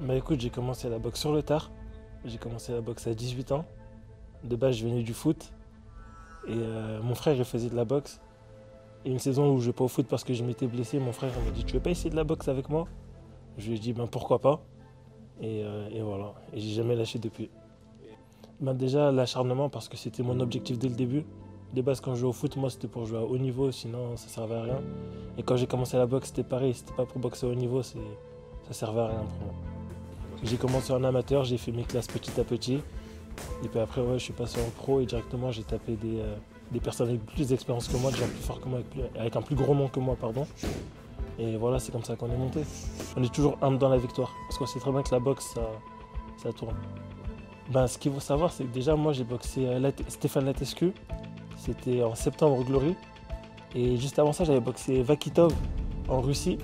Bah écoute, j'ai commencé la boxe sur le tard. J'ai commencé la boxe à 18 ans. De base, je venais du foot. Et mon frère, il faisait de la boxe. Et une saison où je jouais pas au foot parce que je m'étais blessé, mon frère m'a dit: tu veux pas essayer de la boxe avec moi? Je lui ai dit: ben pourquoi pas. Et voilà. Et j'ai jamais lâché depuis. Ben déjà, l'acharnement parce que c'était mon objectif dès le début. De base, quand je jouais au foot, moi c'était pour jouer à haut niveau, sinon ça servait à rien. Et quand j'ai commencé la boxe, c'était pareil, c'était pas pour boxer à haut niveau, ça servait à rien pour moi. J'ai commencé en amateur, j'ai fait mes classes petit à petit. Et puis après, ouais, je suis passé en pro et directement j'ai tapé des personnes avec plus d'expérience que moi, des gens plus forts que moi, avec un plus gros nom que moi, pardon. Et voilà, c'est comme ça qu'on est monté. On est toujours humble dans la victoire, parce qu'on sait très bien que la boxe, ça tourne. Ben, ce qu'il faut savoir, c'est que déjà, moi, j'ai boxé Stéphane Latescu. C'était en septembre Glory. Et juste avant ça, j'avais boxé Vakitov en Russie.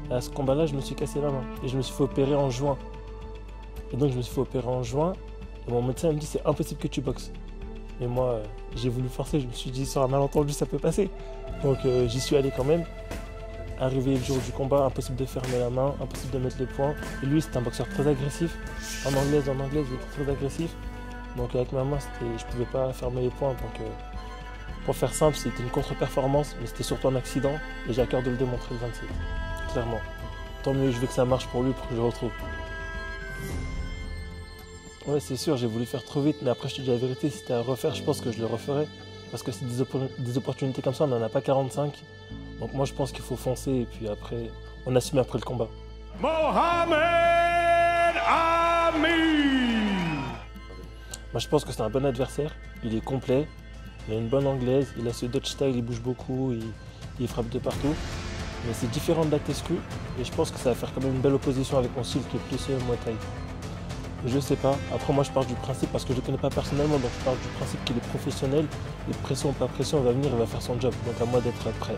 Et à ce combat-là, je me suis cassé la main. Et je me suis fait opérer en juin. Et donc, je me suis fait opérer en juin. Et mon médecin me dit: c'est impossible que tu boxes. Mais moi, j'ai voulu forcer. Je me suis dit: sur un malentendu, ça peut passer. Donc, j'y suis allé quand même. Arrivé le jour du combat, impossible de fermer la main, impossible de mettre les poings. Et lui, c'était un boxeur très agressif. En anglaise, il était très agressif. Donc avec ma main, je pouvais pas fermer les poings. Donc pour faire simple, c'était une contre-performance, mais c'était surtout un accident. Et j'ai à cœur de le démontrer le 27, clairement. Tant mieux, je veux que ça marche pour lui, pour que je le retrouve. Ouais, c'est sûr, j'ai voulu faire trop vite, mais après, je te dis la vérité, si c'était à refaire, je pense que je le referais. Parce que c'est des opportunités comme ça, on n'en a pas 45. Donc moi, je pense qu'il faut foncer, et puis après, on assume après le combat. Mohamed Amin. Moi, je pense que c'est un bon adversaire. Il est complet, il a une bonne anglaise, il a ce Dutch style, il bouge beaucoup, il frappe de partout. Mais c'est différent de Latescu, et je pense que ça va faire quand même une belle opposition avec mon style qui est plus Muay Thai. Je sais pas. Après, moi, je pars du principe, parce que je le connais pas personnellement, donc je pars du principe qu'il est professionnel. Et pression ou pas pression, il va venir, il va faire son job. Donc à moi d'être prêt.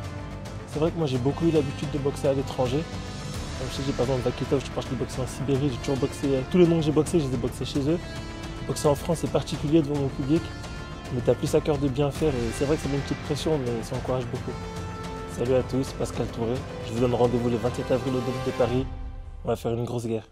C'est vrai que moi, j'ai beaucoup eu l'habitude de boxer à l'étranger. Comme je te dis, par exemple, Vakitov, je pense que j'ai boxé en Sibérie, j'ai toujours boxé. Tous les noms que j'ai boxés, je les ai boxés chez eux. Boxer en France, c'est particulier devant mon public. Mais tu as plus à cœur de bien faire. Et c'est vrai que ça met une petite pression, mais ça encourage beaucoup. Salut à tous, Pascal Touré. Je vous donne rendez-vous le 27 avril au Dôme de Paris. On va faire une grosse guerre.